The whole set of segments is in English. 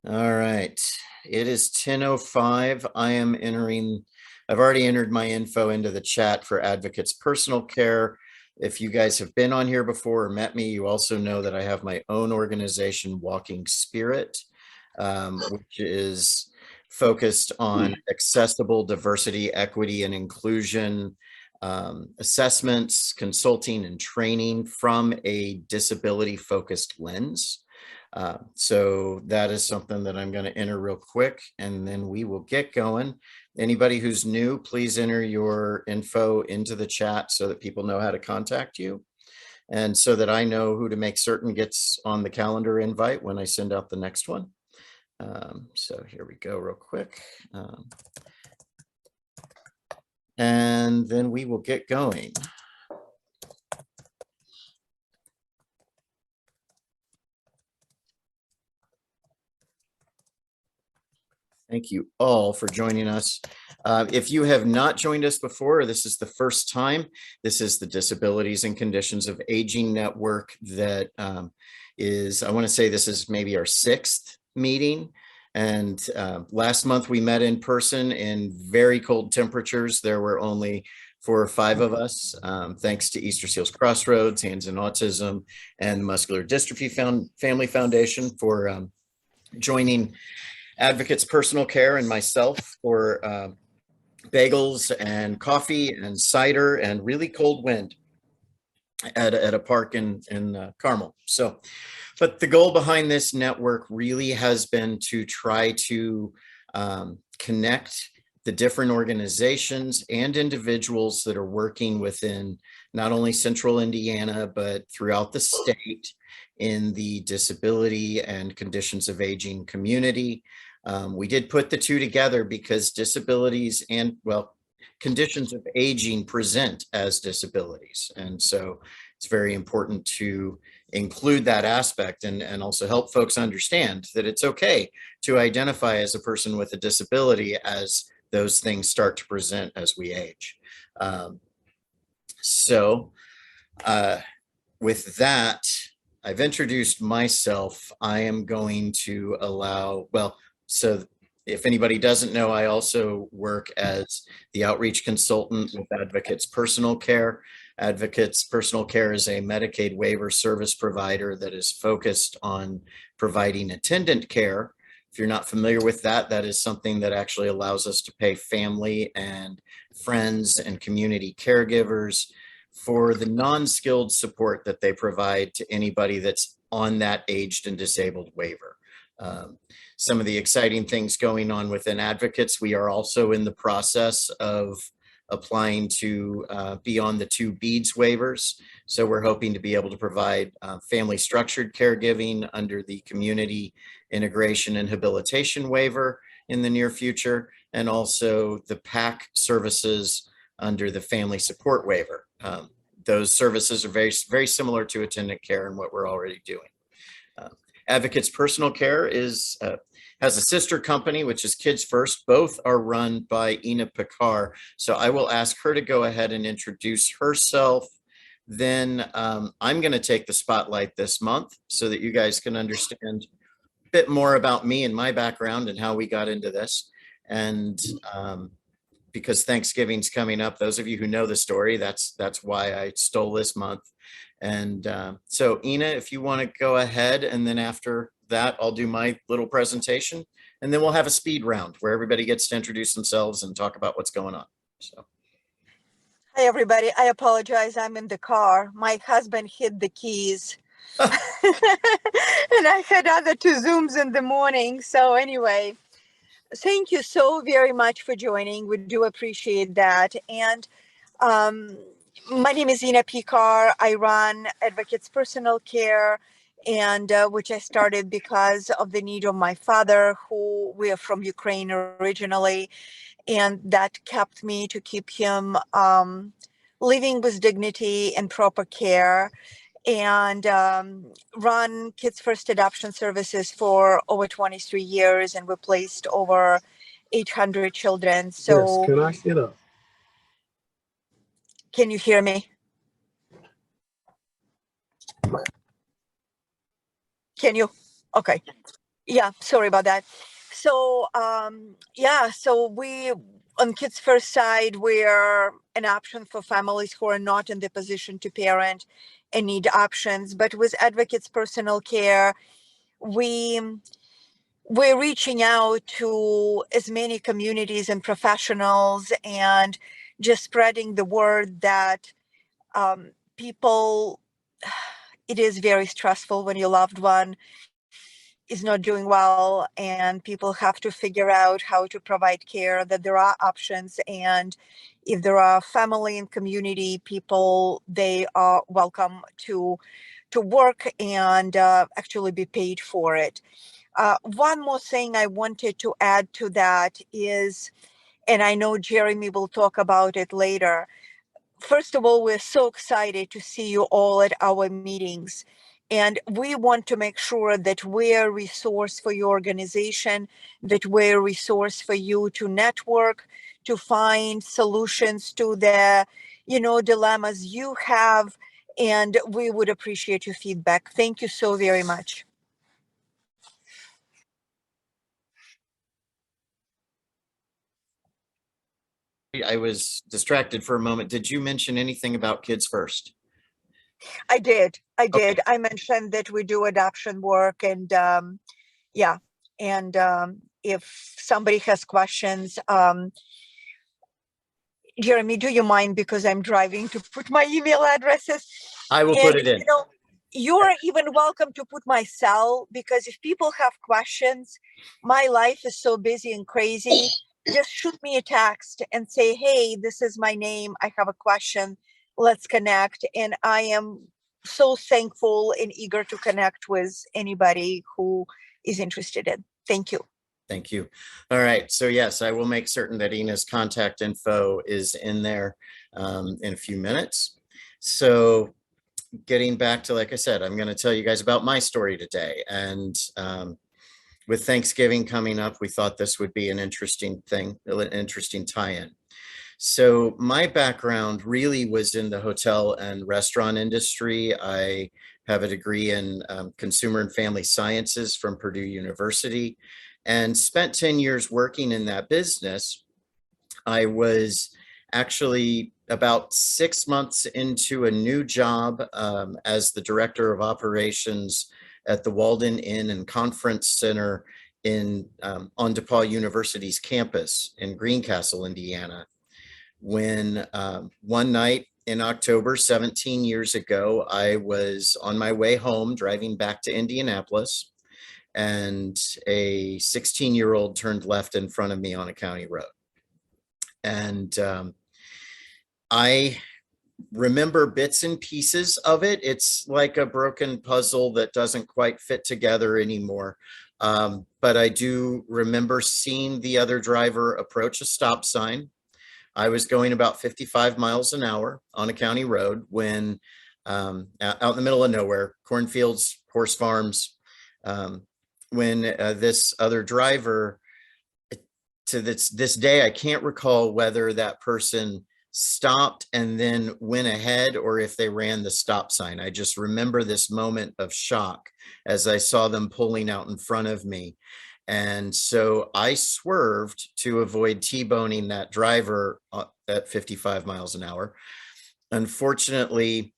All right. It is 10:05. I've already entered my info into the chat for Advocates Personal Care. If you guys have been on here before or met me, you also know that I have my own organization, Walking Spirit, which is focused on accessible diversity, equity, and inclusion assessments, consulting, and training from a disability-focused lens. So that is something that I'm going to enter real quick, and then we will get going. Anybody who's new, please enter your info into the chat so that people know how to contact you, and so that I know who to make certain gets on the calendar invite when I send out the next one. So here we go real quick. And then we will get going. Thank you all for joining us. If you have not joined us before, or this is the first time, this is the Disabilities and Conditions of Aging Network that is, I want to say this is maybe our 6th meeting. And last month we met in person in very cold temperatures. There were only 4 or 5 of us, thanks to Easter Seals Crossroads, Hands in Autism, and the Muscular Dystrophy Family Foundation for joining Advocates Personal Care and myself for bagels and coffee and cider and really cold wind at a park in Carmel. So, but the goal behind this network really has been to try to connect the different organizations and individuals that are working within not only Central Indiana, but throughout the state in the disability and conditions of aging community. We did put the two together because disabilities and, well, conditions of aging present as disabilities. And so it's very important to include that aspect and also help folks understand that it's okay to identify as a person with a disability as those things start to present as we age. With that, I've introduced myself. I am going to allow, well, so if anybody doesn't know, I also work as the outreach consultant with Advocates Personal Care. Advocates Personal Care is a Medicaid waiver service provider that is focused on providing attendant care. If you're not familiar with that, that is something that actually allows us to pay family and friends and community caregivers for the non-skilled support that they provide to anybody that's on that aged and disabled waiver. Some of the exciting things going on within Advocates, we are also in the process of applying to be on the 2 BEADS waivers. So we're hoping to be able to provide family structured caregiving under the community integration and habilitation waiver in the near future, and also the PAC services under the family support waiver. Those services are very, very similar to attendant care and what we're already doing. Advocates Personal Care is has a sister company, which is Kids First. Both are run by Ina Picard. So I will ask her to go ahead and introduce herself. Then I'm going to take the spotlight this month so that you guys can understand a bit more about me and my background and how we got into this. And because Thanksgiving's coming up, those of you who know the story, that's why I stole this month. And so Ina, if you want to go ahead, and then after that, I'll do my little presentation, and then we'll have a speed round where everybody gets to introduce themselves and talk about what's going on. So. Hi, everybody. I apologize. I'm in the car. My husband hid the keys. And I had other 2 Zooms in the morning. So anyway, thank you so very much for joining. We do appreciate that. And my name is Ina Picard. I run Advocates Personal Care, and which I started because of the need of my father, who we are from Ukraine originally, and that kept me to keep him living with dignity and proper care, and run Kids First Adoption Services for over 23 years, and we placed over 800 children. So yes, can I get up? Can you hear me? Can you? Okay. Yeah, sorry about that. So, yeah, so we on Kids First side, we're an option for families who are not in the position to parent and need options. But with Advocates Personal Care, we we're reaching out to as many communities and professionals and just spreading the word that people, it is very stressful when your loved one is not doing well and people have to figure out how to provide care, that there are options, and if there are family and community people, they are welcome to work and actually be paid for it. One more thing I wanted to add to that is, and I know Jeremy will talk about it later. First of all, we're so excited to see you all at our meetings. And we want to make sure that we're a resource for your organization, that we're a resource for you to network, to find solutions to the, dilemmas you have. And we would appreciate your feedback. Thank you so very much. I was distracted for a moment. Did you mention anything about Kids First? I did. I Okay. did. I mentioned that we do adoption work, and yeah. And if somebody has questions, Jeremy, do you mind, because I'm driving, to put my email addresses? I will And put it in. you're even welcome to put my cell, because if people have questions, my life is so busy and crazy. Just shoot me a text and say, hey, this is my name. I have a question. Let's connect. And I am so thankful and eager to connect with anybody who is interested in. Thank you. Thank you. All right. So yes, I will make certain that Ina's contact info is in there in a few minutes. So getting back to, like I said, I'm going to tell you guys about my story today. And with Thanksgiving coming up, we thought this would be an interesting thing, an interesting tie-in. So my background really was in the hotel and restaurant industry. I have a degree in consumer and family sciences from Purdue University and spent 10 years working in that business. I was actually about 6 months into a new job as the director of operations at the Walden Inn and Conference Center on DePaul University's campus in Greencastle, Indiana. When one night in October, 17 years ago, I was on my way home driving back to Indianapolis, and a 16-year-old turned left in front of me on a county road. And I remember bits and pieces of it. It's like a broken puzzle that doesn't quite fit together anymore. But I do remember seeing the other driver approach a stop sign. I was going about 55 miles an hour on a county road when out in the middle of nowhere, cornfields, horse farms, when this other driver, to this day, I can't recall whether that person stopped and then went ahead or if they ran the stop sign. I just remember this moment of shock as I saw them pulling out in front of me. And so I swerved to avoid T-boning that driver at 55 miles an hour. Unfortunately,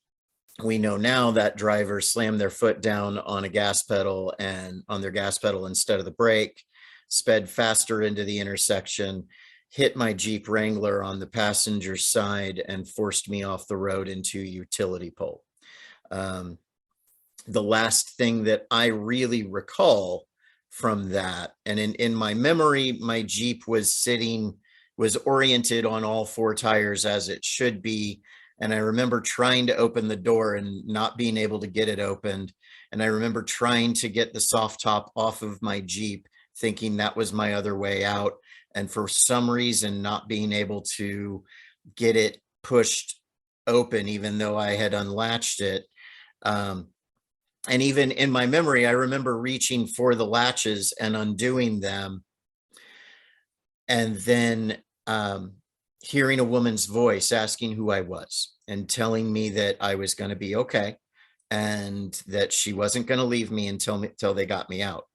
we know now that driver slammed their foot down on a gas pedal and on their gas pedal instead of the brake, sped faster into the intersection, hit my Jeep Wrangler on the passenger side, and forced me off the road into a utility pole. The last thing that I really recall from that, and in my memory, my Jeep was oriented on all four tires as it should be. And I remember trying to open the door and not being able to get it opened. And I remember trying to get the soft top off of my Jeep, thinking that was my other way out. And for some reason, not being able to get it pushed open, even though I had unlatched it. And even in my memory, I remember reaching for the latches and undoing them. And then hearing a woman's voice asking who I was and telling me that I was going to be okay and that she wasn't going to leave me until they got me out.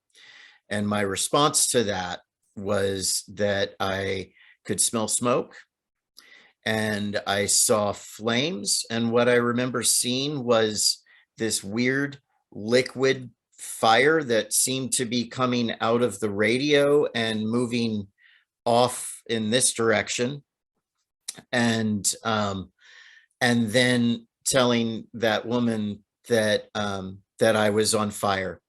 And my response to that was that I could smell smoke and I saw flames. And what I remember seeing was this weird liquid fire that seemed to be coming out of the radio and moving off in this direction. And then telling that woman that that I was on fire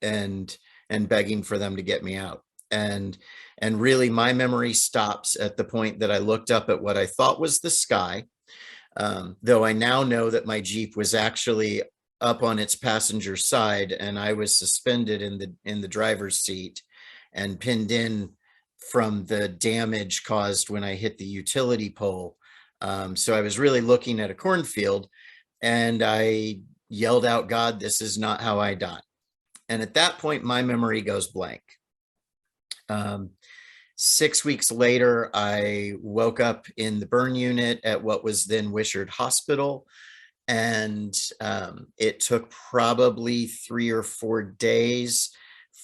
and begging for them to get me out. And really my memory stops at the point that I looked up at what I thought was the sky, though I now know that my Jeep was actually up on its passenger side and I was suspended in the driver's seat and pinned in from the damage caused when I hit the utility pole. So I was really looking at a cornfield and I yelled out, "God, this is not how I die." And at that point, my memory goes blank. 6 weeks later, I woke up in the burn unit at what was then Wishart Hospital. And it took probably 3 or 4 days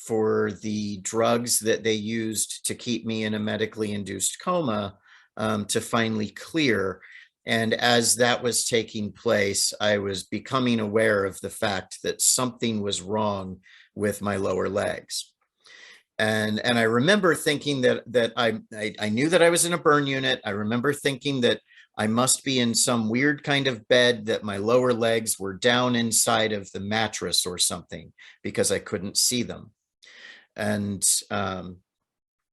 for the drugs that they used to keep me in a medically induced coma to finally clear. And as that was taking place, I was becoming aware of the fact that something was wrong with my lower legs. And I remember thinking that I knew that I was in a burn unit. I remember thinking that I must be in some weird kind of bed, that my lower legs were down inside of the mattress or something because I couldn't see them. And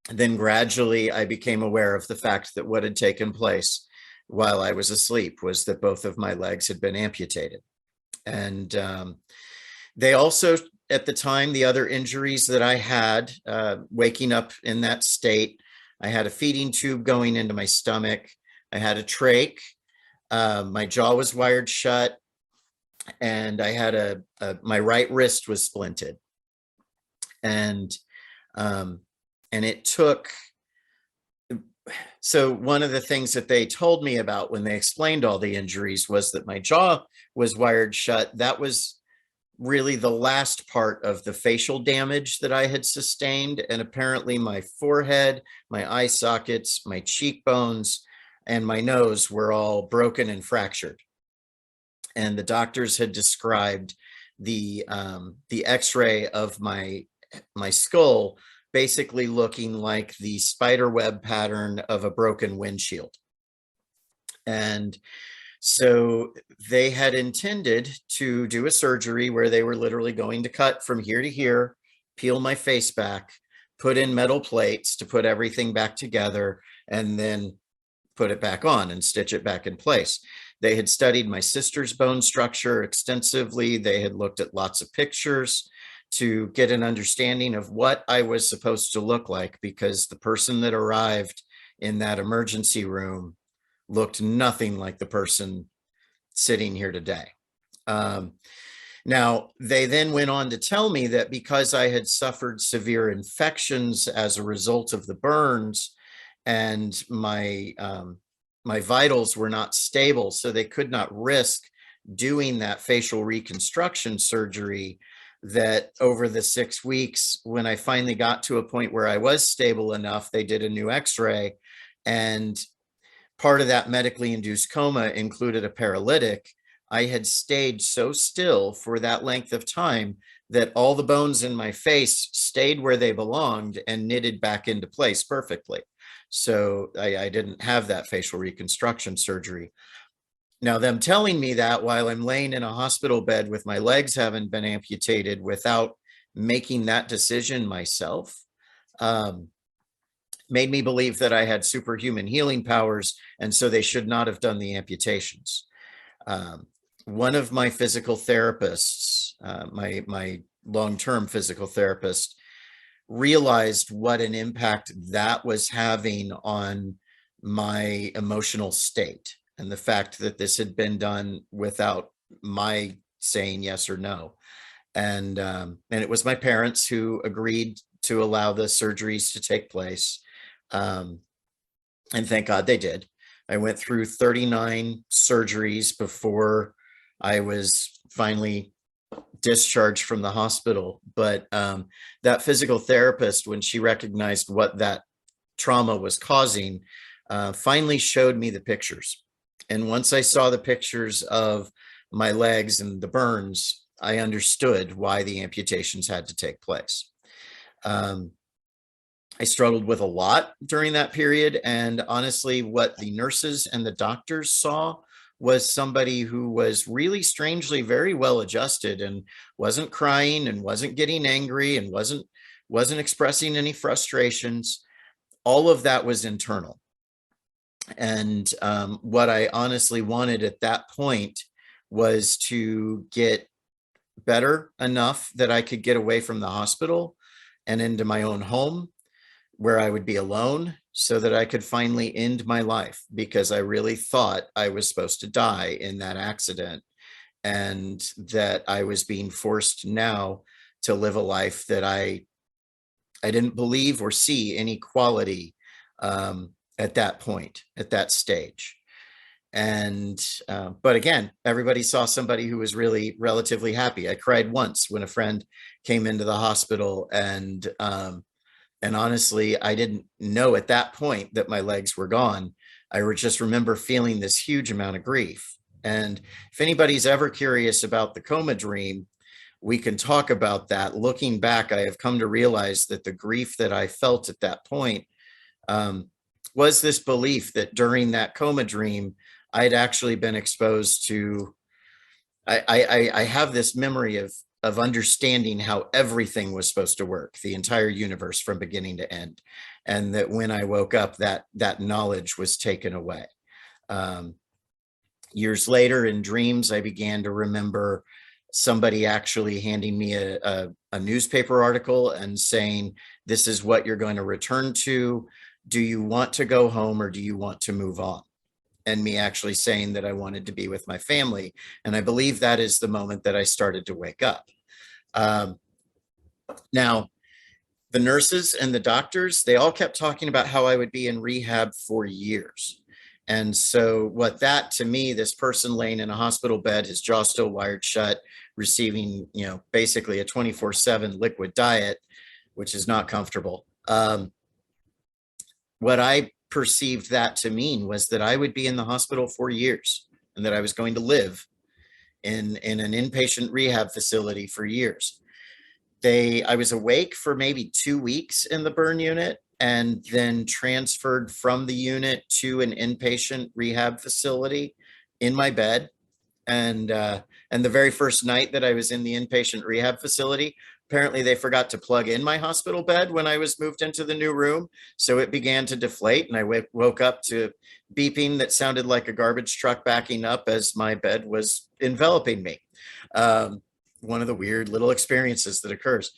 then gradually I became aware of the fact that what had taken place while I was asleep was that both of my legs had been amputated. And they also, at the time, the other injuries that I had, waking up in that state, I had a feeding tube going into my stomach. I had a trach. My jaw was wired shut, and I had my right wrist was splinted. And it took. So one of the things that they told me about when they explained all the injuries was that my jaw was wired shut. That was really the last part of the facial damage that I had sustained. And apparently my forehead, my eye sockets, my cheekbones, and my nose were all broken and fractured. And the doctors had described the x-ray of my skull basically looking like the spider web pattern of a broken windshield. And so they had intended to do a surgery where they were literally going to cut from here to here, peel my face back, put in metal plates to put everything back together, and then put it back on and stitch it back in place. They had studied my sister's bone structure extensively. They had looked at lots of pictures to get an understanding of what I was supposed to look like, because the person that arrived in that emergency room looked nothing like the person sitting here today. Now, they then went on to tell me that because I had suffered severe infections as a result of the burns, and my vitals were not stable, so they could not risk doing that facial reconstruction surgery, that over the 6 weeks, when I finally got to a point where I was stable enough, they did a new x-ray, and part of that medically induced coma included a paralytic. I had stayed so still for that length of time that all the bones in my face stayed where they belonged and knitted back into place perfectly. So I didn't have that facial reconstruction surgery. Now, them telling me that while I'm laying in a hospital bed with my legs having been amputated without making that decision myself, made me believe that I had superhuman healing powers, and so they should not have done the amputations. One of my physical therapists, my long-term physical therapist, realized what an impact that was having on my emotional state, and the fact that this had been done without my saying yes or no. And it was my parents who agreed to allow the surgeries to take place. And thank God they did. I went through 39 surgeries before I was finally discharged from the hospital. But that physical therapist, when she recognized what that trauma was causing, finally showed me the pictures. And once I saw the pictures of my legs and the burns, I understood why the amputations had to take place. Um, I struggled with a lot during that period. And honestly, what the nurses and the doctors saw was somebody who was really strangely very well adjusted and wasn't crying and wasn't getting angry and wasn't expressing any frustrations. All of that was internal. And what I honestly wanted at that point was to get better enough that I could get away from the hospital and into my own home where I would be alone so that I could finally end my life, because I really thought I was supposed to die in that accident, and that I was being forced now to live a life that I didn't believe or see any quality at that point, at that stage. And but again, everybody saw somebody who was really relatively happy. I cried once when a friend came into the hospital, and honestly, I didn't know at that point that my legs were gone. I just remember feeling this huge amount of grief. And if anybody's ever curious about the coma dream, we can talk about that. Looking back, I have come to realize that the grief that I felt at that point was this belief that during that coma dream, I'd actually been exposed to, I have this memory of understanding how everything was supposed to work, the entire universe from beginning to end. And that when I woke up, that knowledge was taken away. Years later in dreams, I began to remember somebody actually handing me a newspaper article and saying, this is what you're going to return to. Do you want to go home or do you want to move on? And me actually saying that I wanted to be with my family. And I believe that is the moment that I started to wake up. Now, the nurses and the doctors, they all kept talking about how I would be in rehab for years. And so what that, to me, this person laying in a hospital bed, his jaw still wired shut, receiving, basically a 24/7 liquid diet, which is not comfortable. What I perceived that to mean was that I would be in the hospital for years and that I was going to live in an inpatient rehab facility for years. I was awake for maybe 2 weeks in the burn unit and then transferred from the unit to an inpatient rehab facility in my bed. And the very first night that I was in the inpatient rehab facility, apparently they forgot to plug in my hospital bed when I was moved into the new room. So it began to deflate, and I woke up to beeping that sounded like a garbage truck backing up as my bed was enveloping me. One of the weird little experiences that occurs.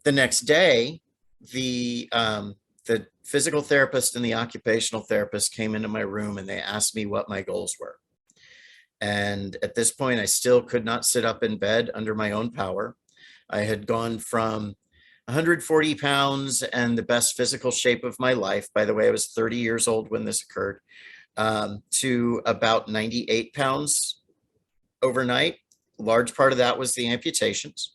The next day, the physical therapist and the occupational therapist came into my room and they asked me what my goals were. And at this point, I still could not sit up in bed under my own power. I had gone from 140 pounds and the best physical shape of my life. By the way, I was 30 years old when this occurred, to about 98 pounds overnight. A large part of that was the amputations.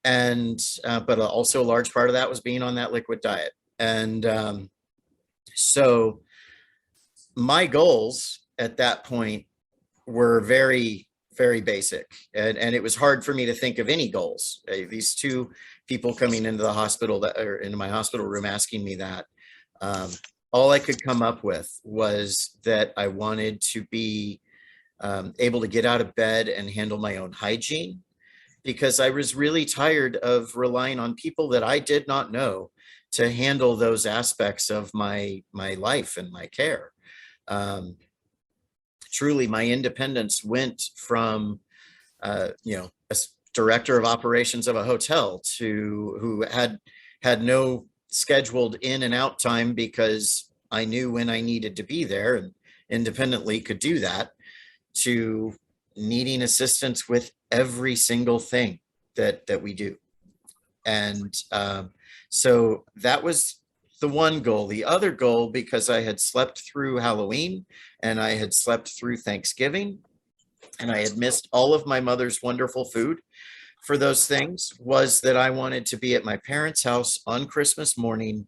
And, but also a large part of that was being on that liquid diet. And so my goals at that point were very, very basic. And it was hard for me to think of any goals. These two people coming into the hospital or into my hospital room asking me that, all I could come up with was that I wanted to be able to get out of bed and handle my own hygiene, because I was really tired of relying on people that I did not know to handle those aspects of my life and my care. Truly, my independence went from, a director of operations of a hotel to who had no scheduled in and out time because I knew when I needed to be there and independently could do that, to needing assistance with every single thing that we do. And so that was the one goal. The other goal, because I had slept through Halloween and I had slept through Thanksgiving and I had missed all of my mother's wonderful food, for those things was that I wanted to be at my parents' house on Christmas morning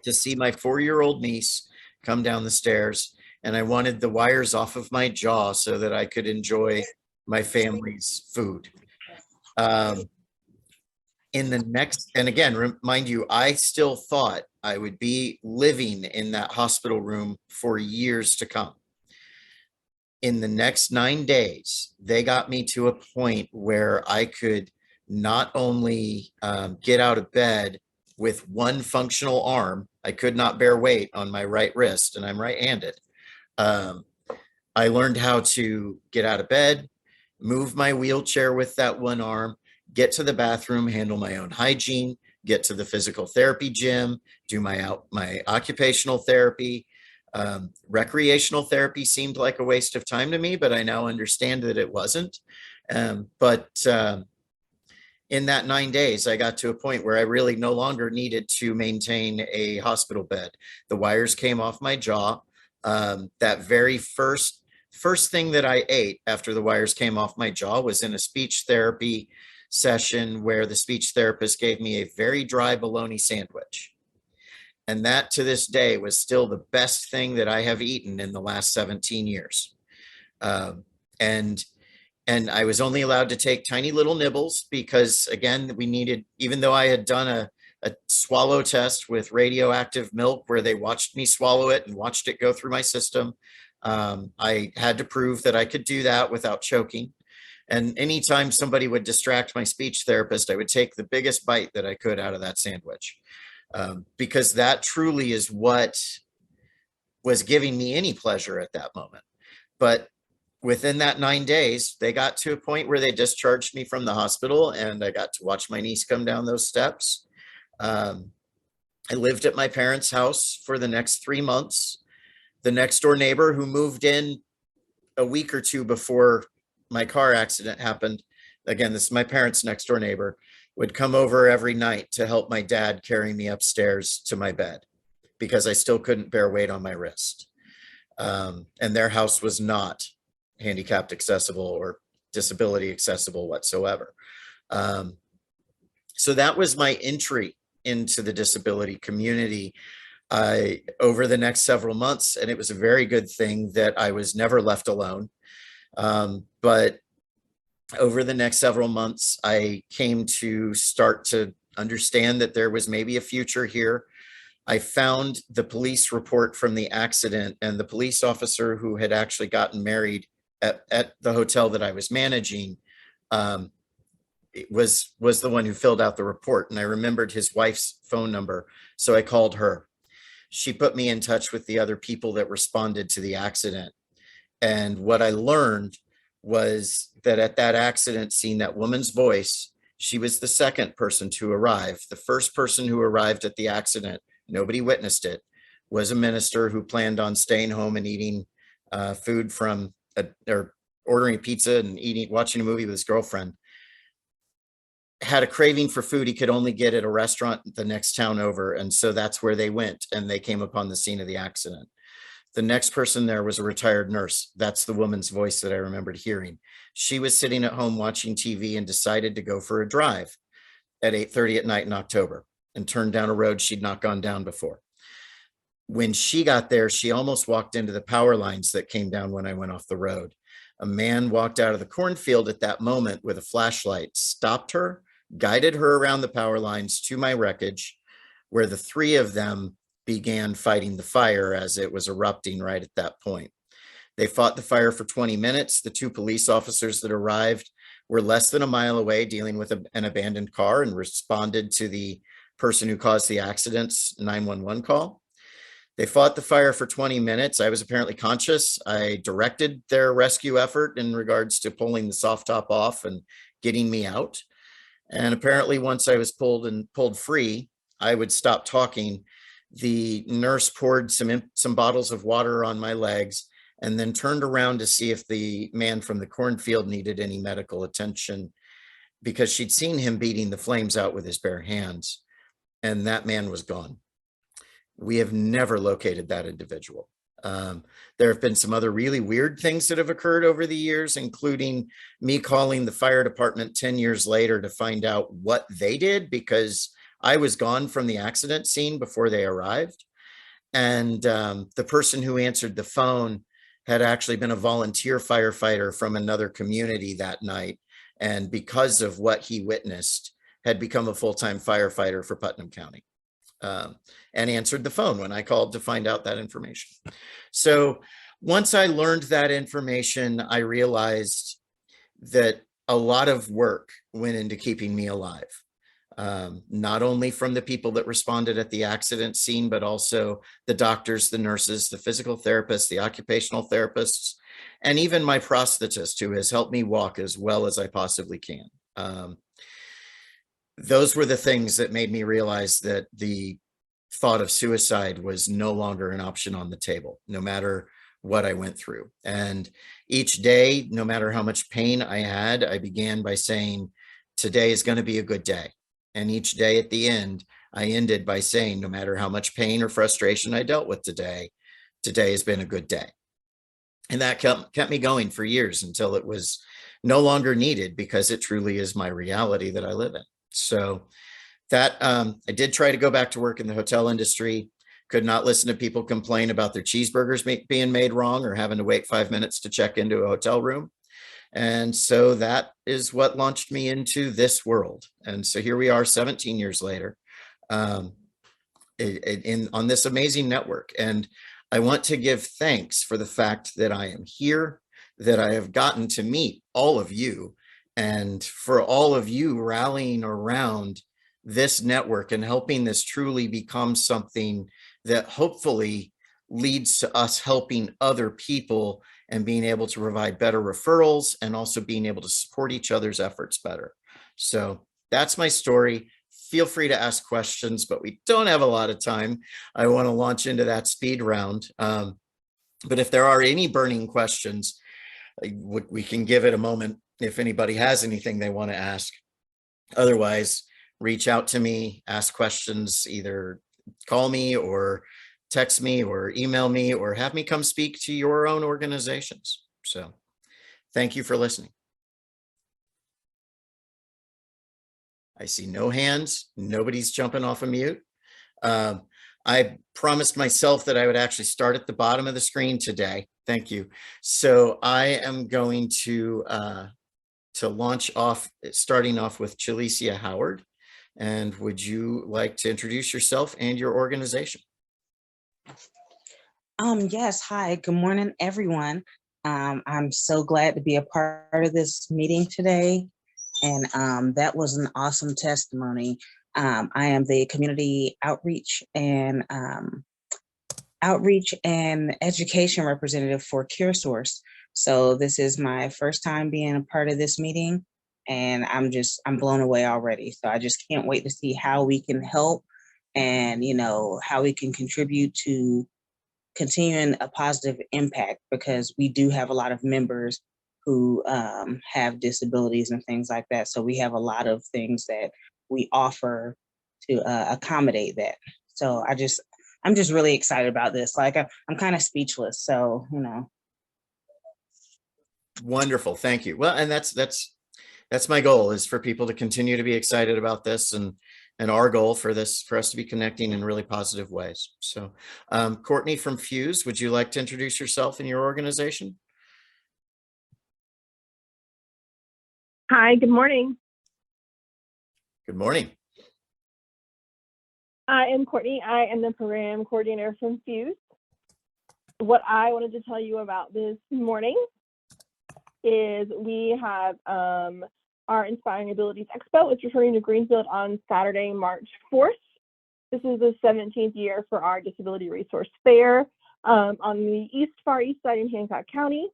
to see my 4-year-old niece come down the stairs. And I wanted the wires off of my jaw so that I could enjoy my family's food. Um, in the next, and again, remind you, I still thought I would be living in that hospital room for years to come. In the next 9 days, they got me to a point where I could not only get out of bed with one functional arm, I could not bear weight on my right wrist, and I'm right-handed. Um, I learned how to get out of bed, move my wheelchair with that one arm, get to the bathroom, handle my own hygiene, get to the physical therapy gym, do my occupational therapy. Recreational therapy seemed like a waste of time to me, but I now understand that it wasn't. But in that 9 days, I got to a point where I really no longer needed to maintain a hospital bed. The wires came off my jaw. That very first thing that I ate after the wires came off my jaw was in a speech therapy session where the speech therapist gave me a very dry bologna sandwich. And that to this day was still the best thing that I have eaten in the last 17 years. Um, and and I was only allowed to take tiny little nibbles because, again, we needed, even though I had done a swallow test with radioactive milk where they watched me swallow it and watched it go through my system, I had to prove that I could do that without choking. And anytime somebody would distract my speech therapist, I would take the biggest bite that I could out of that sandwich, because that truly is what was giving me any pleasure at that moment. But within that 9 days, they got to a point where they discharged me from the hospital, and I got to watch my niece come down those steps. I lived at my parents' house for the next 3 months. The next door neighbor, who moved in a week or two before my car accident happened, again, this is my parents' next door neighbor, would come over every night to help my dad carry me upstairs to my bed because I still couldn't bear weight on my wrist. And their house was not handicapped accessible or disability accessible whatsoever. So that was my entry into the disability community over the next several months. And it was a very good thing that I was never left alone. But over the next several months, I came to start to understand that there was maybe a future here. I found the police report from the accident, and the police officer who had actually gotten married at the hotel that I was managing was the one who filled out the report. And I remembered his wife's phone number. So I called her. She put me in touch with the other people that responded to the accident. And what I learned was that at that accident scene, that woman's voice, she was the second person to arrive. The first person who arrived at the accident, nobody witnessed it, was a minister who planned on staying home and eating food from or ordering pizza and watching a movie with his girlfriend. Had a craving for food he could only get at a restaurant the next town over. And so that's where they went, and they came upon the scene of the accident. The next person there was a retired nurse. That's the woman's voice that I remembered hearing. She was sitting at home watching TV and decided to go for a drive at 8:30 at night in October and turned down a road she'd not gone down before. When she got there, she almost walked into the power lines that came down when I went off the road. A man walked out of the cornfield at that moment with a flashlight, stopped her, guided her around the power lines to my wreckage, where the three of them began fighting the fire as it was erupting right at that point. They fought the fire for 20 minutes. The two police officers that arrived were less than a mile away dealing with an abandoned car and responded to the person who caused the accident's 911 call. They fought the fire for 20 minutes. I was apparently conscious. I directed their rescue effort in regards to pulling the soft top off and getting me out. And apparently once I was pulled free, I would stop talking. The nurse poured some bottles of water on my legs and then turned around to see if the man from the cornfield needed any medical attention, because she'd seen him beating the flames out with his bare hands, and that man was gone. We have never located that individual. There have been some other really weird things that have occurred over the years, including me calling the fire department 10 years later to find out what they did because I was gone from the accident scene before they arrived. And the person who answered the phone had actually been a volunteer firefighter from another community that night. And because of what he witnessed, had become a full-time firefighter for Putnam County, and answered the phone when I called to find out that information. So once I learned that information, I realized that a lot of work went into keeping me alive. Not only from the people that responded at the accident scene, but also the doctors, the nurses, the physical therapists, the occupational therapists, and even my prosthetist who has helped me walk as well as I possibly can. Those were the things that made me realize that the thought of suicide was no longer an option on the table, no matter what I went through. And each day, no matter how much pain I had, I began by saying, today is going to be a good day. And each day at the end, I ended by saying, no matter how much pain or frustration I dealt with today, today has been a good day. And that kept me going for years until it was no longer needed because it truly is my reality that I live in. So that I did try to go back to work in the hotel industry, could not listen to people complain about their cheeseburgers being made wrong or having to wait 5 minutes to check into a hotel room. And so that is what launched me into this world. And so here we are 17 years later on this amazing network. And I want to give thanks for the fact that I am here, that I have gotten to meet all of you, and for all of you rallying around this network and helping this truly become something that hopefully leads to us helping other people and being able to provide better referrals and also being able to support each other's efforts better. So that's my story. Feel free to ask questions, but we don't have a lot of time. I want to launch into that speed round. But if there are any burning questions, we can give it a moment if anybody has anything they want to ask. Otherwise, reach out to me, ask questions, either call me or text me or email me or have me come speak to your own organizations. So thank you for listening. I see no hands. Nobody's jumping off of mute. I promised myself that I would actually start at the bottom of the screen today. Thank you. So I am going to launch off, starting off with Chalicia Howard. And would you like to introduce yourself and your organization? Yes. Hi. Good morning, everyone. I'm so glad to be a part of this meeting today. And that was an awesome testimony. I am the community outreach and education representative for CureSource. So this is my first time being a part of this meeting, and I'm blown away already. So I just can't wait to see how we can help and, how we can contribute to continuing a positive impact, because we do have a lot of members who have disabilities and things like that. So we have a lot of things that we offer to accommodate that. So I'm just really excited about this. Like I'm kind of speechless. So, Wonderful. Thank you. Well, and that's my goal, is for people to continue to be excited about this, and our goal for us to be connecting in really positive ways. So Courtney from Fuse, would you like to introduce yourself and your organization? Hi, good morning. Good morning. I am Courtney. I am the program coordinator from Fuse. What I wanted to tell you about this morning is we have our Inspiring Abilities Expo. It's returning to Greenfield on Saturday, March 4th. This is the 17th year for our Disability Resource Fair on the far east side in Hancock County.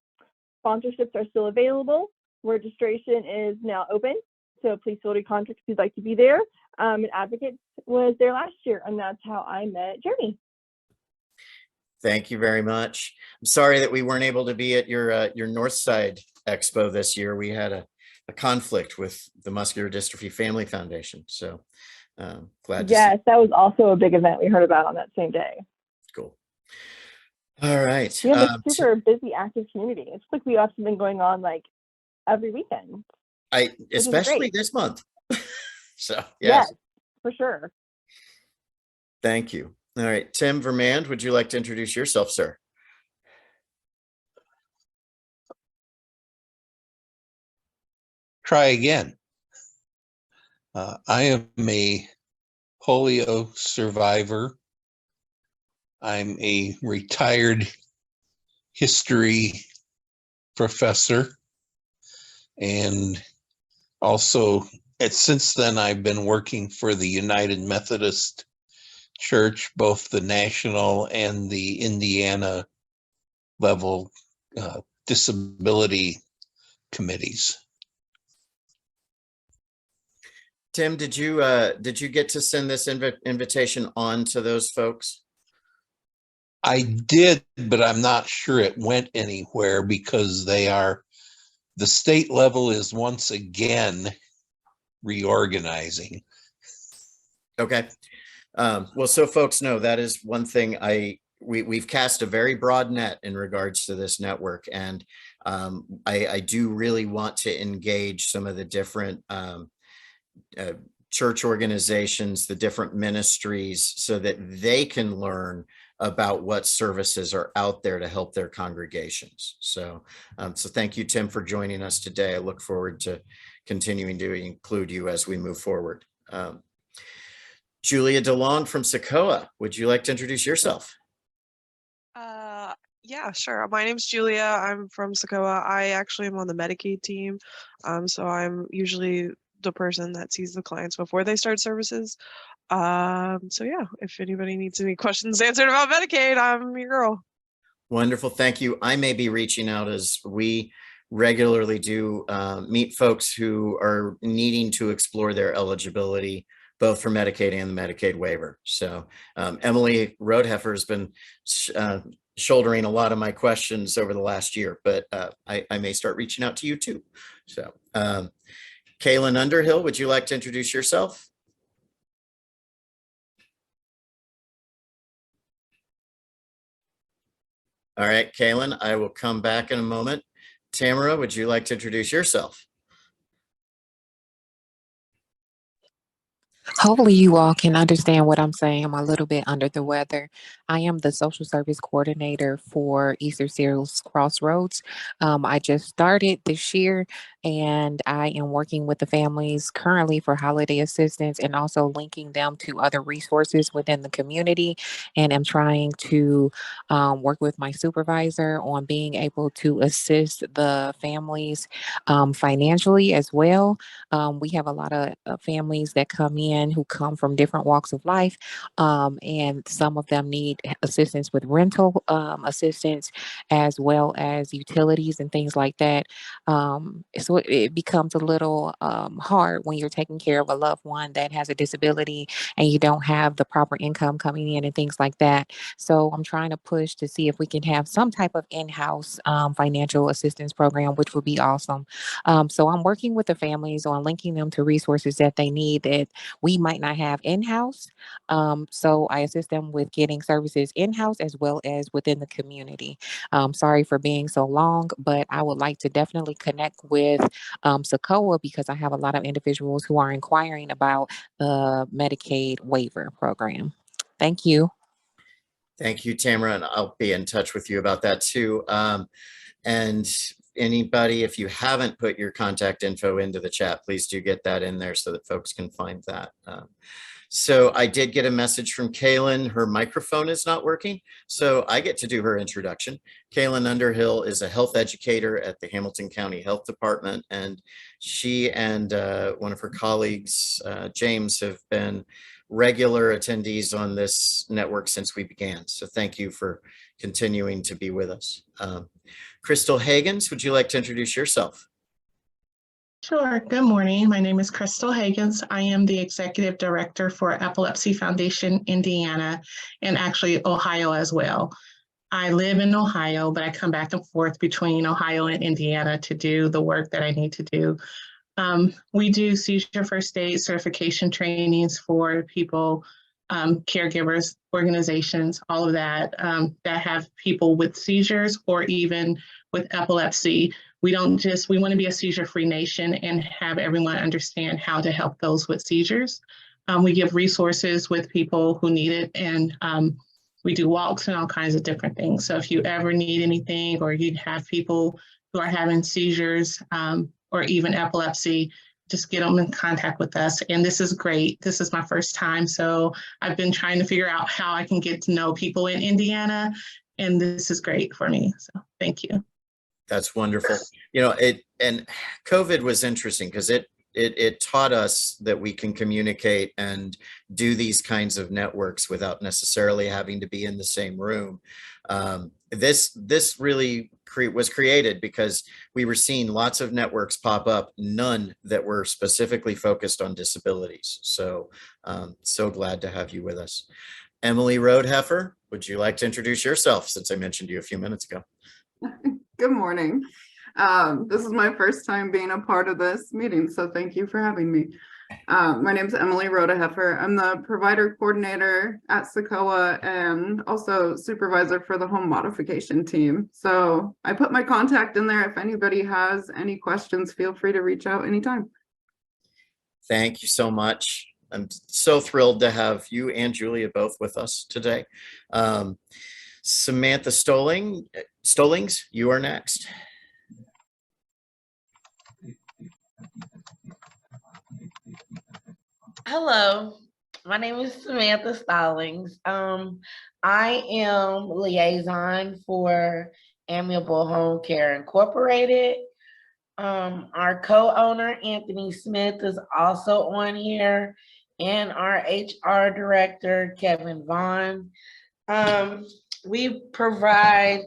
Sponsorships are still available. Registration is now open, so please feel free to contact if you'd like to be there. An advocate was there last year, and that's how I met Jeremy. Thank you very much. I'm sorry that we weren't able to be at your Northside Expo this year. We had a conflict with the Muscular Dystrophy Family Foundation, so glad to see. Yes, that was also a big event we heard about on that same day. Cool. All right. We have a super busy, active community. It's like we have something going on like every weekend, which is Especially great. this month. So, Yes, yes, for sure. thank you. All right, Tim Vermand, would you like to introduce yourself, sir? Try again. I am a polio survivor. I'm a retired history professor, and also since then I've been working for the United Methodist Church, both the national and the Indiana level disability committees. Tim, did you get to send this invitation on to those folks? I did, but I'm not sure it went anywhere because the state level is once again reorganizing. Okay. Well, so folks know that is one thing we've cast a very broad net in regards to this network. And I do really want to engage some of the different church organizations, the different ministries, so that they can learn about what services are out there to help their congregations. So, so thank you, Tim, for joining us today. I look forward to continuing to include you as we move forward. Julia DeLong from Socoa, would you like to introduce yourself? Yeah, sure. My name's Julia. I'm from Socoa. I actually am on the Medicaid team. So I'm usually the person that sees the clients before they start services. So yeah, if anybody needs any questions answered about Medicaid, I'm your girl. Wonderful. Thank you. I may be reaching out as we regularly do meet folks who are needing to explore their eligibility, both for Medicaid and the Medicaid waiver. So Emily Roadheffer has been shouldering a lot of my questions over the last year, but I may start reaching out to you too. So Kaylin Underhill, would you like to introduce yourself? All right, Kaylin, I will come back in a moment. Tamara, would you like to introduce yourself? Hopefully you all can understand what I'm saying. I'm a little bit under the weather. I am the social service coordinator for Easter Seals Crossroads. I just started this year and I am working with the families currently for holiday assistance and also linking them to other resources within the community. And I'm trying to work with my supervisor on being able to assist the families financially as well. We have a lot of families that come in who come from different walks of life, and some of them need assistance with rental assistance as well as utilities and things like that. So it becomes a little hard when you're taking care of a loved one that has a disability and you don't have the proper income coming in and things like that. So I'm trying to push to see if we can have some type of in-house financial assistance program, which would be awesome. So I'm working with the families on linking them to resources that they need that we might not have in-house. So I assist them with getting services in-house as well as within the community. Sorry for being so long, but I would like to definitely connect with Socoa because I have a lot of individuals who are inquiring about the Medicaid waiver program. Thank you. Thank you, Tamara, and I'll be in touch with you about that too. And anybody, if you haven't put your contact info into the chat, please do get that in there so that folks can find that. So I did get a message from Kaylin. Her microphone is not working, so I get to do her introduction. Kaylin Underhill is a health educator at the Hamilton County Health Department, and she and one of her colleagues, James, have been regular attendees on this network since we began. So thank you for continuing to be with us. Crystal Hagens, would you like to introduce yourself? Sure. Good morning. My name is Crystal Hagens. I am the Executive Director for Epilepsy Foundation Indiana and actually Ohio as well. I live in Ohio, but I come back and forth between Ohio and Indiana to do the work that I need to do. We do seizure first aid certification trainings for people caregivers, organizations, all of that, that have people with seizures or even with epilepsy. We want to be a seizure-free nation and have everyone understand how to help those with seizures. We give resources with people who need it, and we do walks and all kinds of different things. So if you ever need anything, or you have people who are having seizures or even epilepsy, just get them in contact with us. And this is great. This is my first time. So I've been trying to figure out how I can get to know people in Indiana. And this is great for me. So thank you. That's wonderful. You know, and COVID was interesting because it taught us that we can communicate and do these kinds of networks without necessarily having to be in the same room. This really was created because we were seeing lots of networks pop up, none that were specifically focused on disabilities. So so glad to have you with us. Emily Roadheffer, would you like to introduce yourself, since I mentioned you a few minutes ago? Good morning. This is my first time being a part of this meeting, so thank you for having me. My name is Emily Roadheffer. I'm the provider coordinator at SACOA and also supervisor for the home modification team. So I put my contact in there. If anybody has any questions, feel free to reach out anytime. Thank you so much. I'm so thrilled to have you and Julia both with us today. Samantha Stolings, you are next. Hello, my name is Samantha Stallings. I am liaison for Amiable Home Care Incorporated. Our co-owner, Anthony Smith, is also on here, and our HR director, Kevin Vaughn. We provide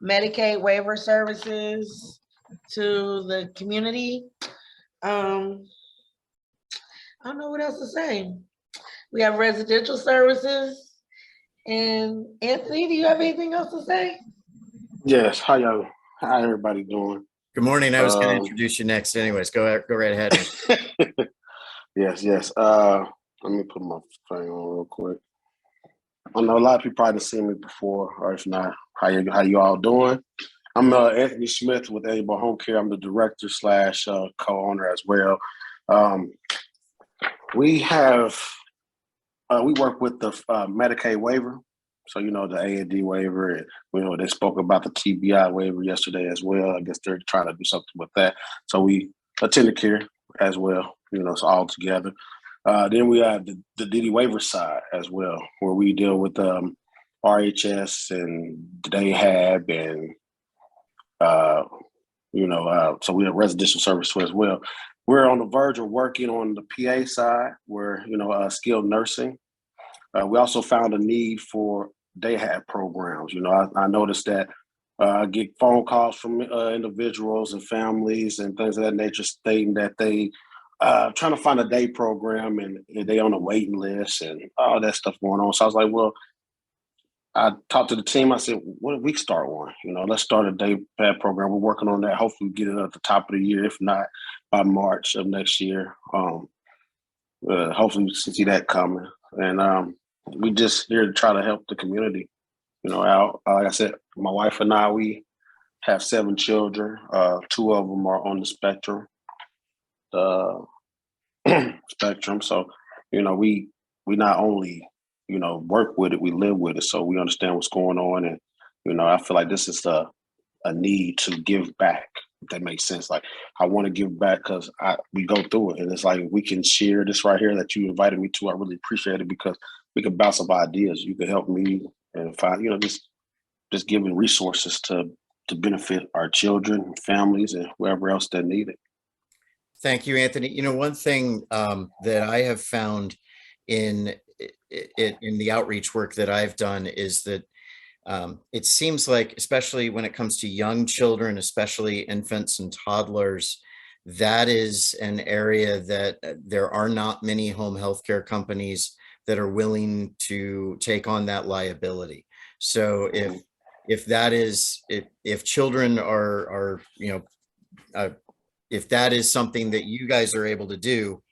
Medicaid waiver services to the community. I don't know what else to say. We have residential services. And Anthony, do you have anything else to say? Yes. How everybody doing? Good morning. I was going to introduce you next anyways. Go right ahead. Yes. Let me put my thing on real quick. I know a lot of people probably seen me before, or if not, how you all doing? I'm Anthony Smith with Amiable Home Care. I'm the director / co-owner as well. We work with the Medicaid waiver. So, you know, the A&D waiver, and they spoke about the TBI waiver yesterday as well. I guess they're trying to do something with that. So we attend care as well, it's all together. Then we have the DD waiver side as well, where we deal with RHS and DAHAB and, so we have residential service too as well. We're on the verge of working on the PA side, where, skilled nursing. We also found a need for DAHAB programs. I noticed that I get phone calls from individuals and families and things of that nature stating that they trying to find a day program and they on a waiting list and all that stuff going on. So I was like, well, I talked to the team. I said, what if we start one? Let's start a day pad program. We're working on that. Hopefully get it at the top of the year, if not by March of next year. Hopefully we see that coming. And we just here to try to help the community, out. Like I said, my wife and I, we have 7 children. 2 of them are on the spectrum. So, we not only work with it, we live with it, so we understand what's going on. And I feel like this is a need to give back, if that makes sense. Like, I want to give back because we go through it, and it's like, we can share this right here that you invited me to. I really appreciate it, because we can bounce off ideas. You can help me and find, just giving resources to benefit our children, families, and whoever else that need it. Thank you, Anthony. One thing that I have found in the outreach work that I've done is that it seems like, especially when it comes to young children, especially infants and toddlers, that is an area that there are not many home health care companies that are willing to take on that liability. So if that is, if children are if that is something that you guys are able to do,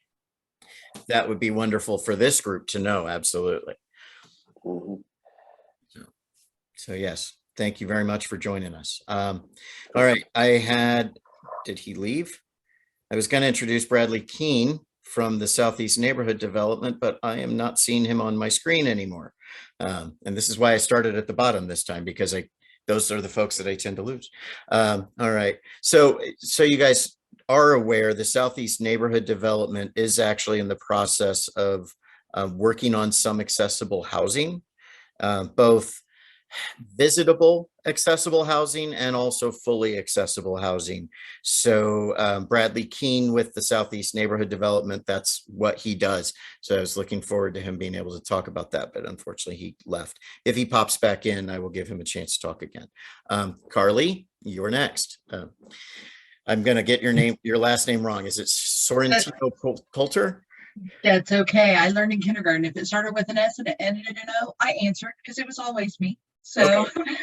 that would be wonderful for this group to know. Absolutely. Mhm. So yes, thank you very much for joining us. All right, did he leave? I was going to introduce Bradley Keene from the Southeast Neighborhood Development, but I am not seeing him on my screen anymore. And this is why I started at the bottom this time, because those are the folks that I tend to lose. All right, so you guys are aware the Southeast Neighborhood Development is actually in the process of working on some accessible housing, both visitable accessible housing and also fully accessible housing. So Bradley Keene with the Southeast Neighborhood Development, that's what he does. So I was looking forward to him being able to talk about that, but unfortunately he left. If he pops back in, I will give him a chance to talk again. Carly, you're next. I'm going to get your last name wrong. Is it Sorrentino Coulter? That's okay. I learned in kindergarten, if it started with an S and it ended in an O, I answered because it was always me. So Okay.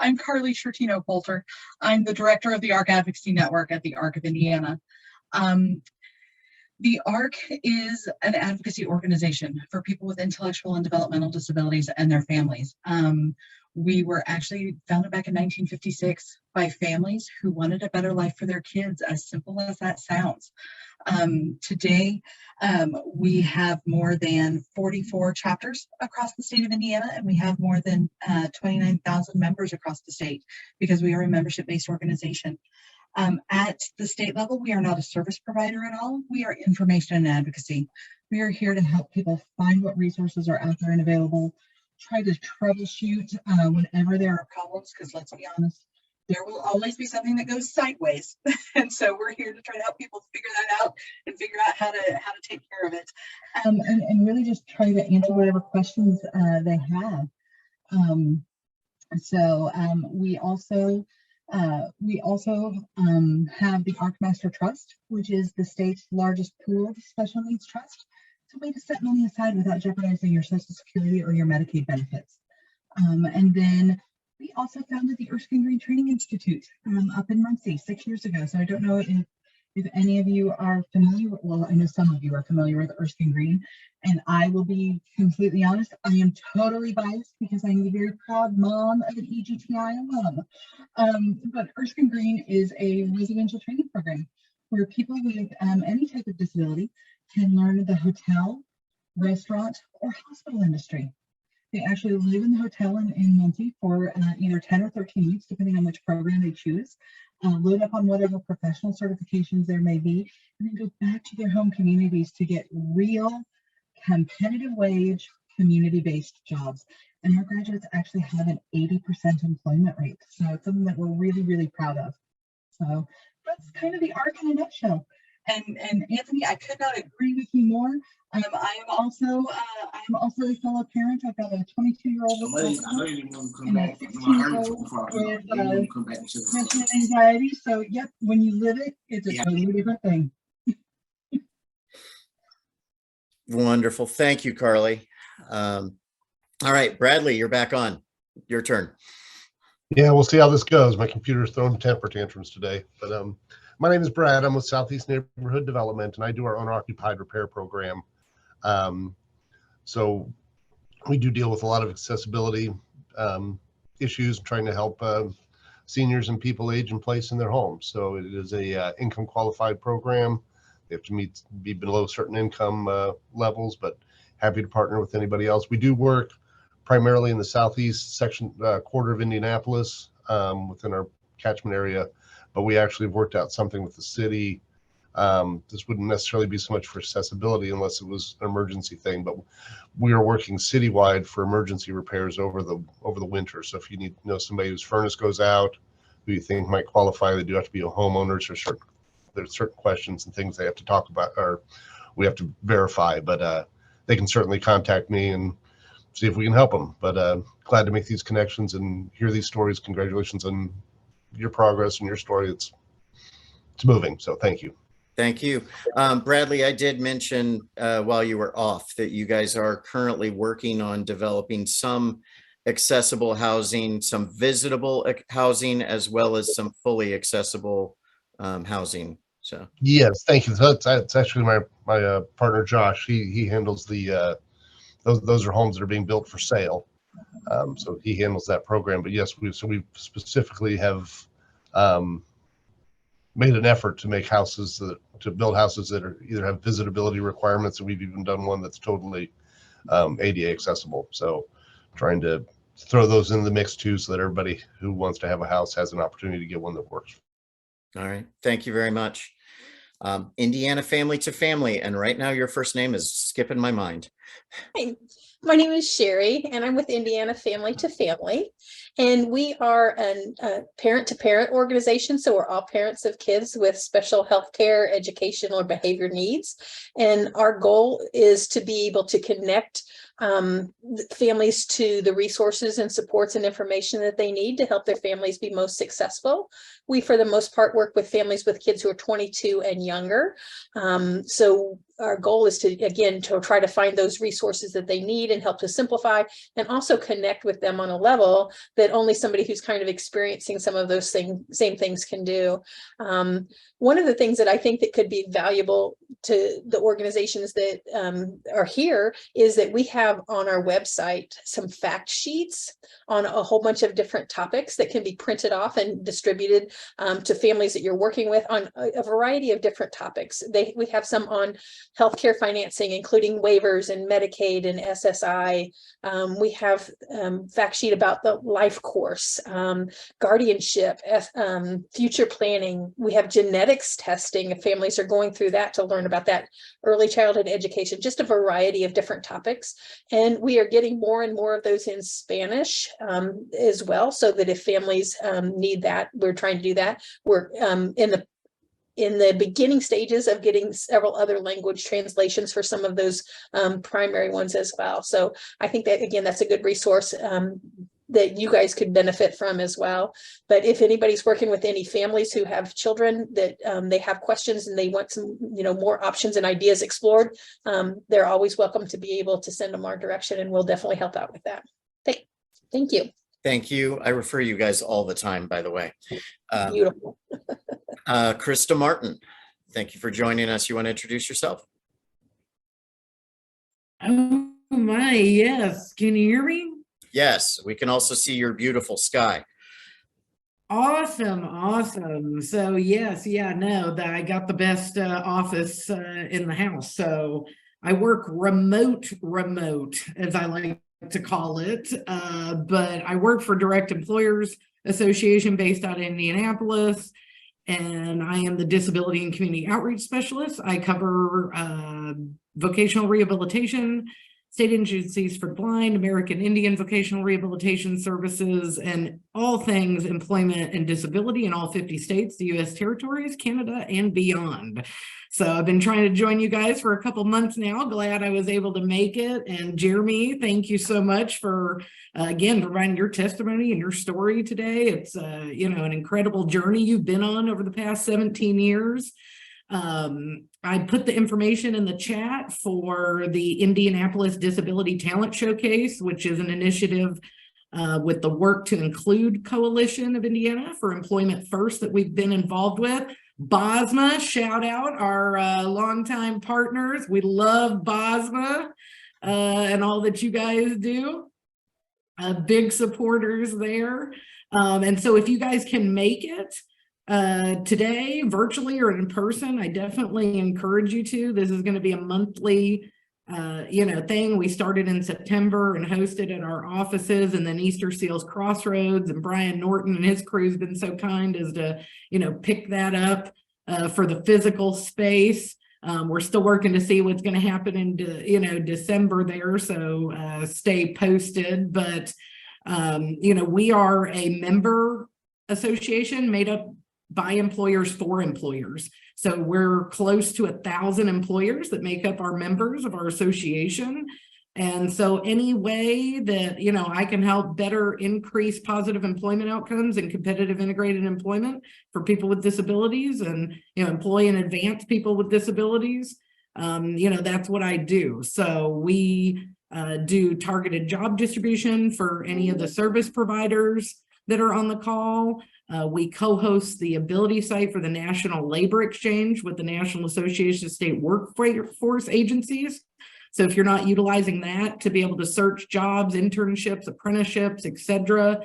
I'm Carly Shortino Poulter. I'm the director of the ARC Advocacy Network at the ARC of Indiana. The ARC is an advocacy organization for people with intellectual and developmental disabilities and their families. We were actually founded back in 1956 by families who wanted a better life for their kids, as simple as that sounds. Today, we have more than 44 chapters across the state of Indiana, and we have more than 29,000 members across the state because we are a membership-based organization. At the state level, we are not a service provider at all. We are information and advocacy. We are here to help people find what resources are out there and available, try to troubleshoot whenever there are problems, because let's be honest, there will always be something that goes sideways. And so we're here to try to help people figure that out and figure out how to take care of it. And really just try to answer whatever questions they have. We also have the ARC Master Trust, which is the state's largest pooled special needs trust. It's a way to set money aside without jeopardizing your Social Security or your Medicaid benefits. And then we also founded the Erskine Green Training Institute up in Muncie 6 years ago. So I don't know if any of you are familiar, well, I know some of you are familiar with Erskine Green, and I will be completely honest, I am totally biased because I'm a very proud mom of an EGTI alum. But Erskine Green is a residential training program where people with any type of disability can learn the hotel, restaurant, or hospital industry. They actually live in the hotel in Muncie for either 10 or 13 weeks, depending on which program they choose. Load up on whatever professional certifications there may be, and then go back to their home communities to get real competitive wage, community-based jobs. And our graduates actually have an 80% employment rate. So it's something that we're really, really proud of. So that's kind of the ARC in a nutshell. And Anthony, I could not agree with you more. I am also a fellow parent. I've got a 22-year-old and a 16-year-old with depression and anxiety. So yep, when you live it, it's a totally different thing. Wonderful. Thank you, Carly. All right, Bradley, you're back on. Your turn. Yeah, we'll see how this goes. My computer's throwing temper tantrums today. But my name is Brad. I'm with Southeast Neighborhood Development, and I do our owner-occupied repair program. So we do deal with a lot of accessibility issues, trying to help seniors and people age in place in their homes. So it is a income qualified program. They have to be below certain income levels, but happy to partner with anybody else. We do work primarily in the southeast section quarter of Indianapolis within our catchment area, but we actually have worked out something with the city. This wouldn't necessarily be so much for accessibility unless it was an emergency thing, but we are working citywide for emergency repairs over the winter. So if you know somebody whose furnace goes out, who you think might qualify, they do have to be a homeowners, or there's certain questions and things they have to talk about, or we have to verify, but they can certainly contact me and see if we can help them. But glad to make these connections and hear these stories. Congratulations on your progress and your story. It's moving. So thank you. Thank you. Bradley, I did mention while you were off that you guys are currently working on developing some accessible housing, some visitable housing, as well as some fully accessible housing. So Yes, thank you. That's actually my partner Josh. He handles the those are homes that are being built for sale. So he handles that program. But yes, we specifically have made an effort to make to build houses that are either have visitability requirements, and we've even done one that's totally ADA accessible. So trying to throw those in the mix too, so that everybody who wants to have a house has an opportunity to get one that works. all right, thank you very much. Indiana Family to Family, and right now your first name is skipping my mind. Hi, my name is Sherry, and I'm with Indiana Family to Family. And we are a parent-to-parent organization, so we're all parents of kids with special health care, educational, or behavior needs. And our goal is to be able to connect families to the resources and supports and information that they need to help their families be most successful. We, for the most part, work with families with kids who are 22 and younger. So our goal is to, again, to try to find those resources that they need and help to simplify, and also connect with them on a level that only somebody who's kind of experiencing some of those same things can do. One of the things that I think that could be valuable to the organizations that are here is that we have on our website some fact sheets on a whole bunch of different topics that can be printed off and distributed to families that you're working with on a variety of different topics. We have some on healthcare financing, including waivers and Medicaid and SSI. We have fact sheet about the life course, guardianship, future planning. We have genetics testing if families are going through that to learn about that, early childhood education, just a variety of different topics. And we are getting more and more of those in Spanish as well, so that if families need that, we're trying to do that. We're in the beginning stages of getting several other language translations for some of those primary ones as well. So I think that, again, that's a good resource that you guys could benefit from as well. But if anybody's working with any families who have children that they have questions and they want some, more options and ideas explored, they're always welcome to be able to send them our direction, and we'll definitely help out with that. Thank you. Thank you. I refer you guys all the time, by the way. Beautiful. Krista Martin, thank you for joining us. You want to introduce yourself? Oh my, yes. Can you hear me? Yes, we can also see your beautiful sky. Awesome. So yes, I got the best office in the house. So I work remote, as I like to call it. But I work for Direct Employers Association based out of Indianapolis. And I am the Disability and Community Outreach Specialist. I cover vocational rehabilitation, state agencies for blind, American Indian vocational rehabilitation services, and all things employment and disability in all 50 states, the U.S. territories, Canada, and beyond. So I've been trying to join you guys for a couple months now. Glad I was able to make it. And Jeremy, thank you so much for, again, providing your testimony and your story today. It's, an incredible journey you've been on over the past 17 years. I put the information in the chat for the Indianapolis Disability Talent Showcase, which is an initiative with the Work to Include Coalition of Indiana for Employment First that we've been involved with. BOSMA, shout out our longtime partners. We love BOSMA and all that you guys do. Big supporters there. And so if you guys can make it today, virtually or in person, I definitely encourage you to. This is going to be a monthly thing. We started in September and hosted at our offices, and then Easter Seals Crossroads, and Brian Norton and his crew has been so kind as to, pick that up for the physical space. We're still working to see what's going to happen in, December there. So stay posted. But, we are a member association made up by employers for employers. So we're close to 1,000 employers that make up our members of our association. And so any way that, I can help better increase positive employment outcomes and competitive integrated employment for people with disabilities and, employ and advance people with disabilities, that's what I do. So we do targeted job distribution for any of the service providers. that are on the call. We co-host the ability site for the National Labor Exchange with the National Association of State Workforce Agencies. So if you're not utilizing that to be able to search jobs, internships, apprenticeships, etc.,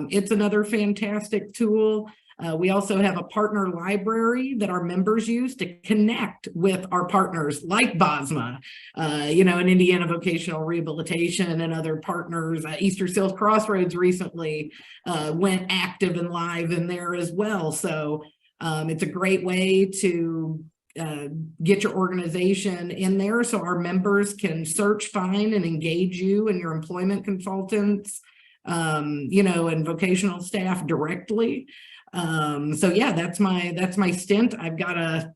it's another fantastic tool. We also have a partner library that our members use to connect with our partners like BOSMA, and Indiana Vocational Rehabilitation and other partners. Easter Seals Crossroads recently went active and live in there as well. So it's a great way to get your organization in there so our members can search, find, and engage you and your employment consultants, and vocational staff directly. So yeah, that's my stint. I've got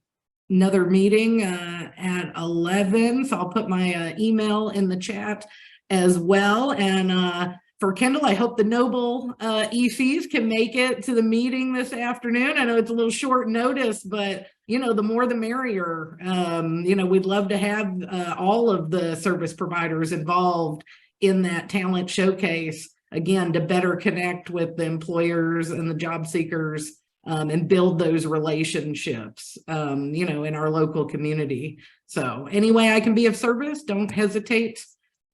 another meeting at 11, so I'll put my email in the chat as well. And for Kendall, I hope the noble ECs can make it to the meeting this afternoon. I know it's a little short notice, but the more the merrier. We'd love to have all of the service providers involved in that talent showcase, again, to better connect with the employers and the job seekers and build those relationships, in our local community. So any way I can be of service, don't hesitate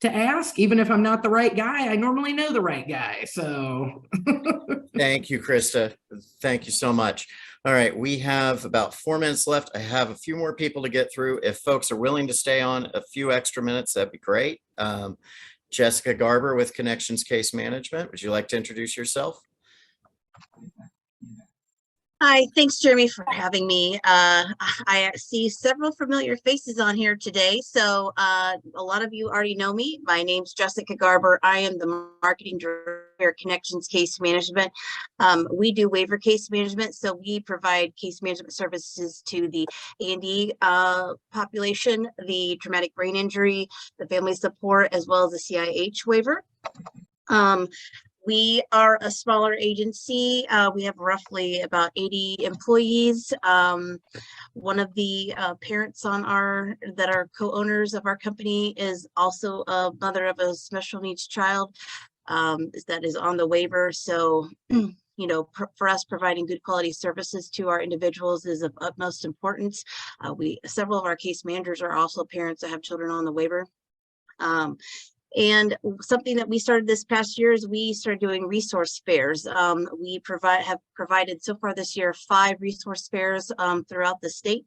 to ask. Even if I'm not the right guy, I normally know the right guy. So Thank you, Krista. Thank you so much. All right, we have about 4 minutes left. I have a few more people to get through. If folks are willing to stay on a few extra minutes, that'd be great. Jessica Garber with Connections Case Management. Would you like to introduce yourself? Hi, thanks, Jeremy, for having me. I see several familiar faces on here today. So a lot of you already know me. My name's Jessica Garber. I am the marketing director at Connections Case Management. We do waiver case management. So we provide case management services to the A&D population, the traumatic brain injury, the family support, as well as the CIH waiver. We are a smaller agency. We have roughly about 80 employees. One of the parents that are co-owners of our company is also a mother of a special needs child that is on the waiver. So, for us, providing good quality services to our individuals is of utmost importance. Several of our case managers are also parents that have children on the waiver. And something that we started this past year is we started doing resource fairs. We have provided so far this year 5 resource fairs throughout the state.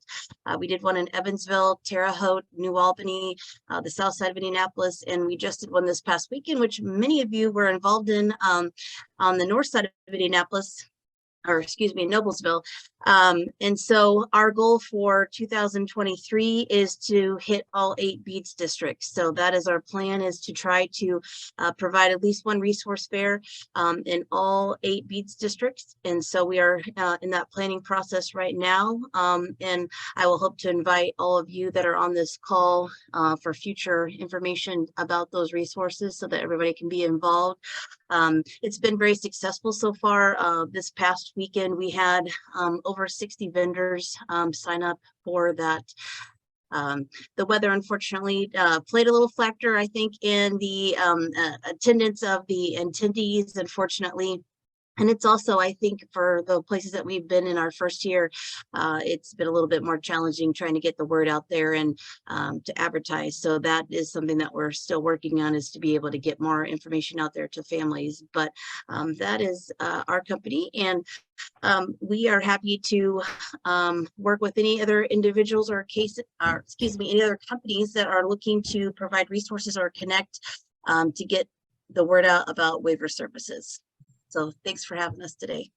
We did one in Evansville, Terre Haute, New Albany, the south side of Indianapolis, and we just did one this past weekend, which many of you were involved in on the north side of Indianapolis, or excuse me, in Noblesville. And so our goal for 2023 is to hit all 8 BEADS districts. So that is our plan, is to try to provide at least one resource fair in all 8 BEADS districts. And so we are in that planning process right now. And I will hope to invite all of you that are on this call for future information about those resources so that everybody can be involved. It's been very successful so far. This past weekend, we had over 60 vendors sign up for that. The weather, unfortunately, played a little factor, I think, in the attendance of the attendees, unfortunately. And it's also, I think, for the places that we've been in our first year, it's been a little bit more challenging trying to get the word out there and to advertise. So that is something that we're still working on, is to be able to get more information out there to families. But that is our company. And we are happy to work with any other individuals or any other companies that are looking to provide resources or connect to get the word out about waiver services. So thanks for having us today.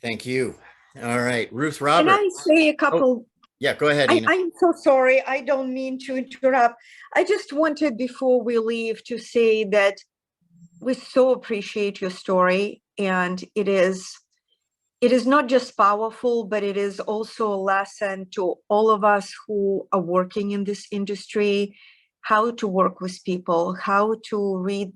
Thank you. All right, Ruth Roberts. Can I say a couple? Yeah, go ahead, Ina. I'm so sorry. I don't mean to interrupt. I just wanted, before we leave, to say that we so appreciate your story, and it is not just powerful, but it is also a lesson to all of us who are working in this industry, how to work with people, how to read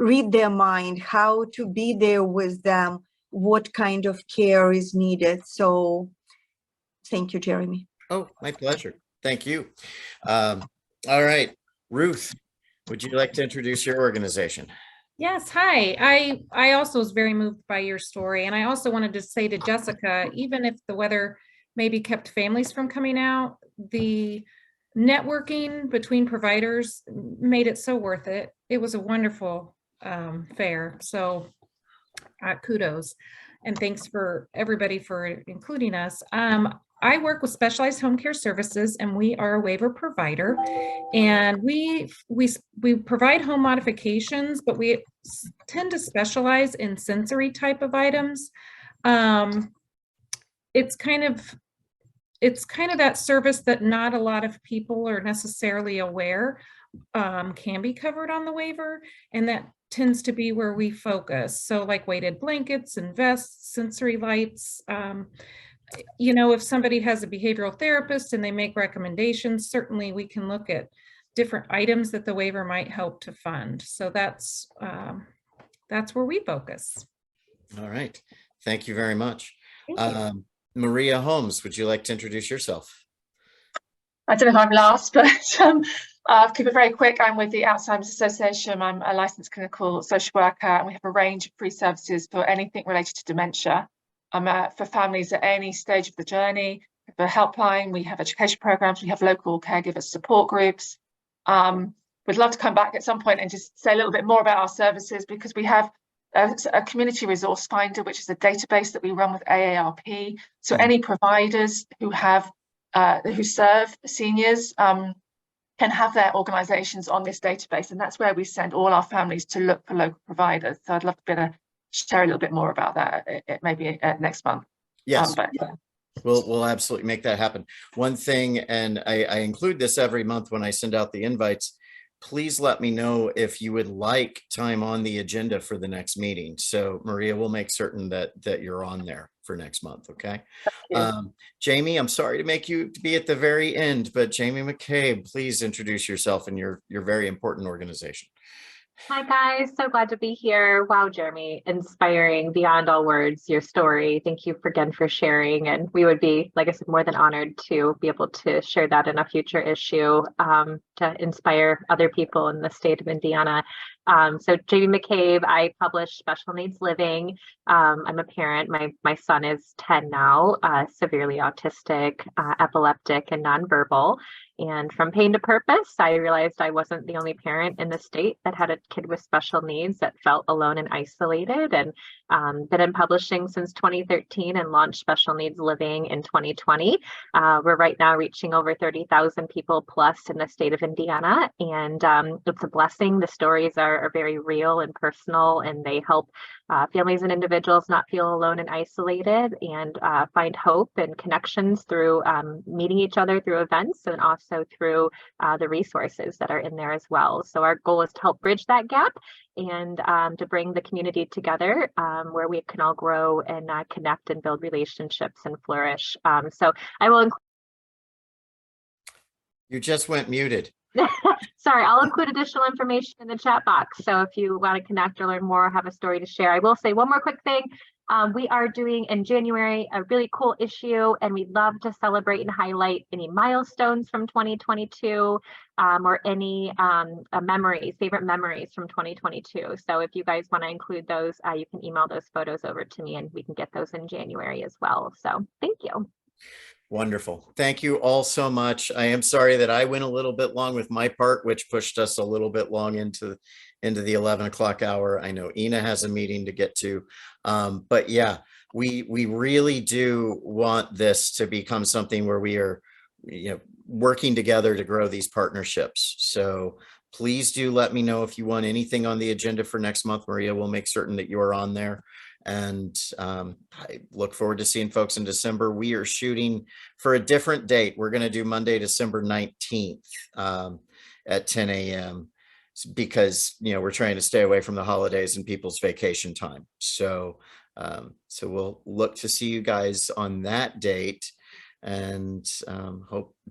read their mind, how to be there with them, what kind of care is needed. So thank you, Jeremy. Oh, my pleasure. Thank you. All right, Ruth, would you like to introduce your organization? Yes, hi. I also was very moved by your story, and I also wanted to say to Jessica, even if the weather maybe kept families from coming out, the networking between providers made it so worth it. It was a wonderful fair. So kudos, and thanks for everybody for including us. I work with Specialized Home Care Services, and we are a waiver provider, and we provide home modifications, but we tend to specialize in sensory type of items. It's kind of that service that not a lot of people are necessarily aware can be covered on the waiver, and that tends to be where we focus. So like weighted blankets and vests, sensory lights. You know, if somebody has a behavioral therapist and they make recommendations, certainly we can look at different items that the waiver might help to fund. So that's where we focus. All right. Thank you very much. Maria Holmes, would you like to introduce yourself? I don't know if I'm last, but I'll keep it very quick. I'm with the Alzheimer's Association. I'm a licensed clinical social worker, and we have a range of free services for anything related to dementia. For families at any stage of the journey. We have a helpline, we have education programs, we have local caregiver support groups. We'd love to come back at some point and just say a little bit more about our services, because we have a community resource finder, which is a database that we run with AARP. So any providers who have who serve seniors can have their organizations on this database, and that's where we send all our families to look for local providers. So I'd love to be able to share a little bit more about that maybe next month. Yes, we'll absolutely make that happen. One thing, and I include this every month when I send out the invites, please let me know if you would like time on the agenda for the next meeting. So Maria, we'll make certain that you're on there for next month. Okay. Jamie, I'm sorry to make you be at the very end, but Jamie McCabe, please introduce yourself and your very important organization. Hi guys, so glad to be here. Wow, Jeremy, inspiring beyond all words, your story. Thank you again for sharing. And we would be, like I said, more than honored to be able to share that in a future issue to inspire other people in the state of Indiana. So Jamie McCabe, I publish Special Needs Living. I'm a parent. My son is 10 now, severely autistic, epileptic, and nonverbal. And from pain to purpose, I realized I wasn't the only parent in the state that had a kid with special needs that felt alone and isolated, and been in publishing since 2013 and launched Special Needs Living in 2020. We're right now reaching over 30,000 people plus in the state of Indiana, and it's a blessing. The stories are very real and personal, and they help families and individuals not feel alone and isolated, and find hope and connections through meeting each other through events, and also through the resources that are in there as well. So our goal is to help bridge that gap and to bring the community together where we can all grow and connect and build relationships and flourish. So I will include. You just went muted. Sorry, I'll include additional information in the chat box. So if you want to connect or learn more or have a story to share, I will say one more quick thing. We are doing in January a really cool issue, and we'd love to celebrate and highlight any milestones from 2022 or any favorite memories from 2022. So if you guys want to include those, you can email those photos over to me and we can get those in January as well. So thank you. Wonderful. Thank you all so much. I am sorry that I went a little bit long with my part, which pushed us a little bit long into the 11 o'clock hour. I know Ina has a meeting to get to, but yeah, we really do want this to become something where we are, working together to grow these partnerships. So please do let me know if you want anything on the agenda for next month. Maria will make certain that you are on there. And I look forward to seeing folks in December. We are shooting for a different date. We're going to do Monday, December 19th at 10 a.m. because, we're trying to stay away from the holidays and people's vacation time. So, so we'll look to see you guys on that date, and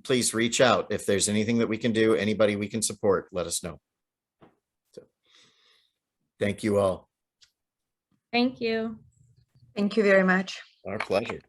please reach out if there's anything that we can do, anybody we can support, let us know. So, thank you all. Thank you. Thank you very much. Our pleasure.